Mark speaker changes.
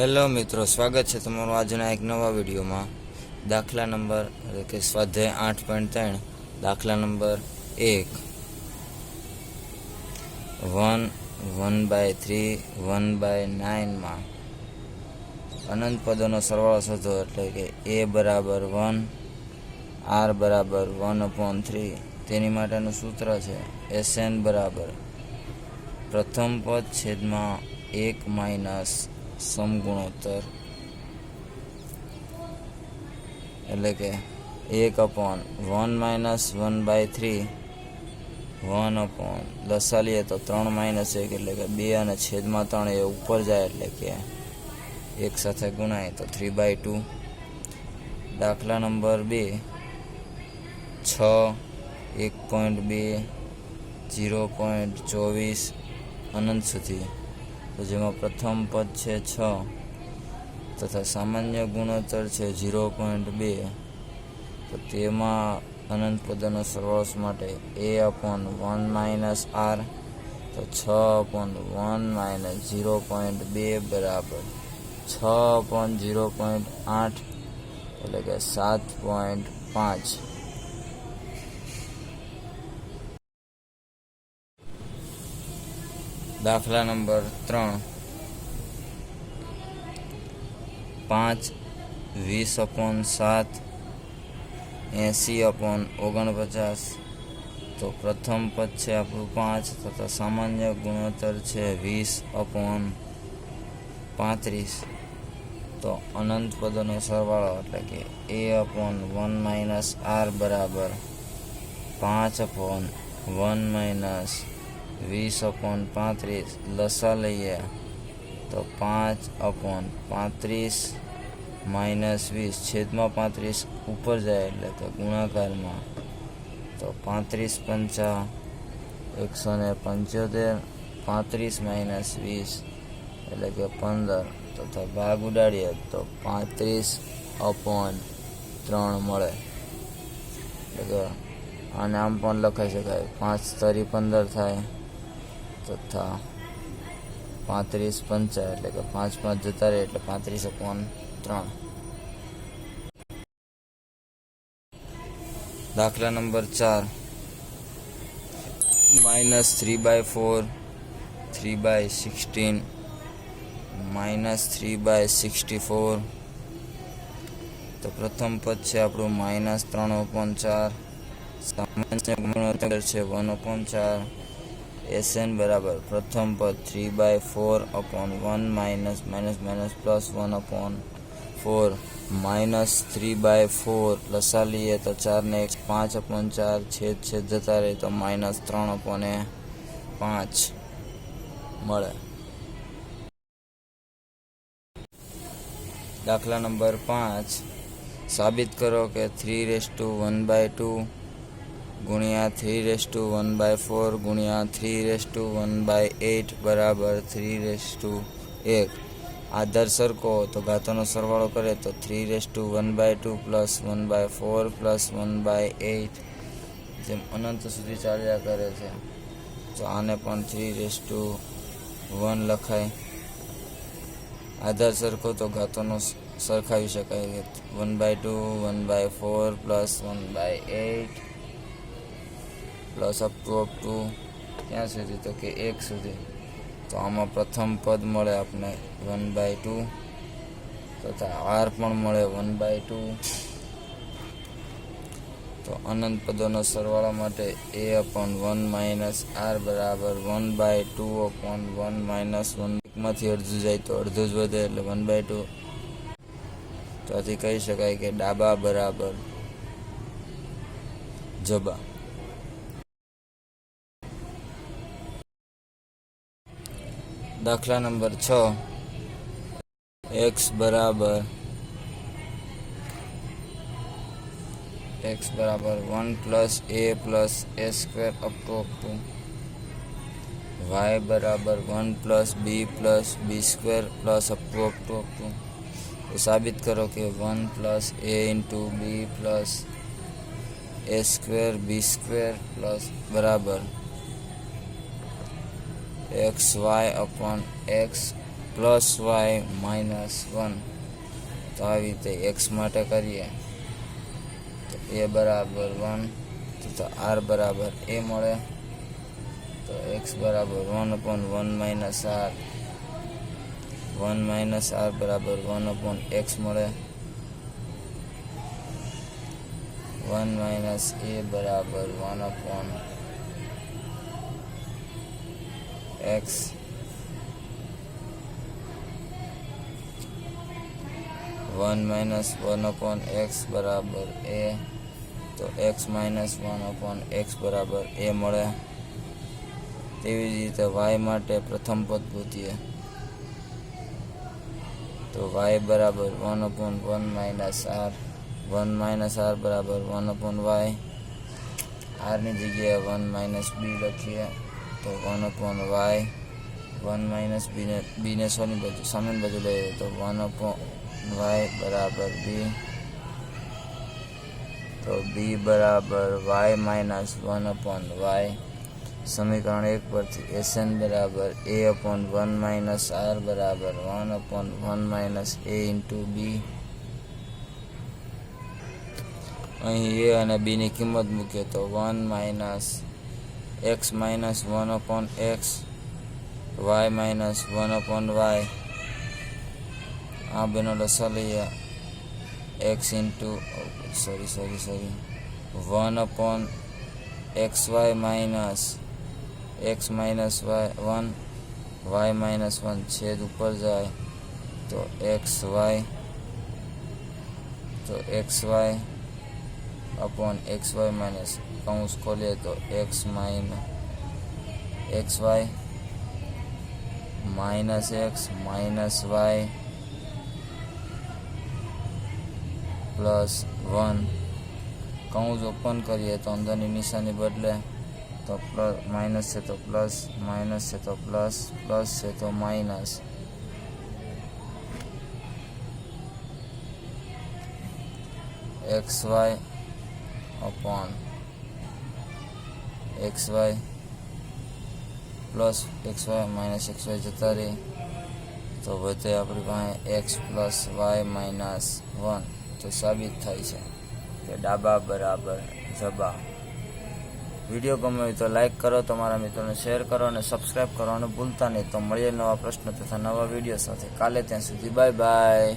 Speaker 1: Hello મિત્રો, સ્વાગત છે તમારું આજના એક નવા વિડીયોમાં. દાખલા નંબર એટલે કે સ્વાધ્યાય 8.3 દાખલા નંબર 1 1 1/3 1/9 માં અનંત પદોનો સરવાળો શોધો. એટલે કે a બરાબર 1, r બરાબર 1/3. તેની માટેનું સૂત્ર છે Sn બરાબર પ્રથમ પદ છેદમાં 1 માઇનસ સમગુણોત્તર, એટલે કે 1/1 માઇનસ 1/3 1 લસા લઈએ તો 3 માઇનસ 1 એટલે કે 2 અને છેદમાં 3 એ ઉપર જાય એટલે કે 1 સાથે ગુણાય તો 3/2. દાખલા નંબર 2 6 1.2 0.24 અનંત સુધી, તો જેમાં પ્રથમ પદ છે 6 તથા સામાન્ય ગુણોત્તર છે 0.2, તો તેમાં અનંત પદોનો સરવાળો માટે a/1 માઇનસ r, તો 6/1 માઇનસ 0.2 બરાબર 6/0.8 એટલે કે 7.5. દાખલા નંબર 3 5 20/7 80/49, તો પ્રથમ પદ છે આપણું 5 તથા સામાન્ય ગુણોત્તર છે 20/35, તો અનંત પદોનો સરવાળો એટલે કે a/1 માઇનસ r બરાબર 5/1 માઇનસ 20/35. લસા લઈએ તો 5/35 માઇનસ 20 છેદમાં 35 ઉપર જાય એટલે કે ગુણાકારમાં, તો 35×5 175, 35 માઇનસ 20 એટલે કે 15, તથા ભાગ ઉડાડીએ તો 35/3 મળે. એટલે કે આને આમ પણ લખાઈ શકાય 5×3 15 થાય, તથા 35×5 એટલે કે 5 જતા રહે એટલે 35/3. દાખલા નંબર 4 -3/4 3/16 -3/64, તો પ્રથમ પદ છે આપણું -3/4, સામાન્ય ગુણોત્તર છે 1/4. Sn બરાબર પ્રથમ પદ 3/4/1 માઇનસ પ્લસ 1/4 માઇનસ 3/4 લસા લઈએ તો 4 ને 5/4 છેદ જતા રહે તો -3/5 મળે. દાખલા નંબર 5 સાબિત કરો કે 3/1/2 ગુણ્યા 3/1/4 ગુણ્યા 3/1/8 બરાબર 3/1. આધાર સરખો તો ઘાતોનો સરવાળો કરે તો 3/1/2 પ્લસ 1/4 પ્લસ 1/8 જેમ અનંત સુધી ચાલ્યા કરે છે, તો આને પણ 3/1 લખાય. આધાર સરખો તો ઘાતોનો સરખાવી શકાય 1/2 1/4 પ્લસ 1/8 પ્લસ અપ ટુ ક્યાં સુધી, તો કે 1 સુધી. તો આમાં પ્રથમ પદ મળે આપણે 1/2 તથા r પણ મળે 1/2. તો અનંત પદોનો સરવાળા માટે a/1 માઇનસ r બરાબર 1/2/1 માઇનસ 1 માંથી અડધું જાય તો અડધું જ વધે એટલે 1/2. તો આથી કહી શકાય કે ડાબા બરાબર જબા. દાખલા નંબર 6 x બરાબર 1 plus a plus a square up to y બરાબર 1 plus b plus b square plus up to. તો સાબિત કરો કે 1 plus a into b plus a square b square plus બરાબર xy/x પ્લસ વાય માઇનસ 1. તો આવી રીતે એક્સ માટે કરીએ તો એ બરાબર 1, તો આર બરાબર એ મળે. તો એક્સ બરાબર 1/1 માઇનસ આર, 1 માઇનસ આર બરાબર 1/x મળે. 1 માઇનસ એ બરાબર 1/x. 1 માઇનસ 1/x બરાબર એ, તો એક્સ માઇનસ 1/x બરાબર એ મળે. તેવી જ રીતે વાય માટે પ્રથમ પદ ગોતીએ તો વાય બરાબર 1/1 માઇનસ આર, 1 માઇનસ આર બરાબર 1/y. આરની જગ્યાએ 1 માઇનસ બી લખીએ તો 1/y. 1 માઇનસ બીને સામેની બાજુ લઈએ તો 1/y બરાબર બી. તો બી બરાબર y માઇનસ 1/y. સમીકરણ 1 પરથી એસએન બરાબર a/1 માઇનસ આર બરાબર 1/1 માઇનસ એ ઇન્ટુ બી. અહીં એ અને બીની કિંમત મૂકીએ તો 1 minus X minus 1/x, Y minus 1/y. આ બેનો લસા લઈએ X into 1/xy minus X minus Y 1, Y minus 1 છેદ ઉપર જાય તો xy. તો xy અપોન xy માઇનસ કૌંસ ખોલીએ તો x minus xy minus x minus y plus 1. કૌંસ ઓપન કરીએ તો અંદરની નિશાની બદલે તો પ્લસ માઇનસ છે તો પ્લસ, માઇનસ છે તો પ્લસ, પ્લસ છે તો minus. xy upon xy plus xy minus xy જતા રહે તો વધે આપણી પાસે x પ્લસ વાય માઇનસ 1. તો સાબિત થાય છે કે ડાબા બરાબર જબા. વિડીયો ગમ્યો હોય તો લાઈક કરો, તમારા મિત્રોને શેર કરો અને સબસ્ક્રાઈબ કરવાનું ભૂલતા નહીં. તો મળીએ નવા પ્રશ્નો તથા નવા વિડીયો સાથે કાલે. ત્યાં સુધી બાય બાય.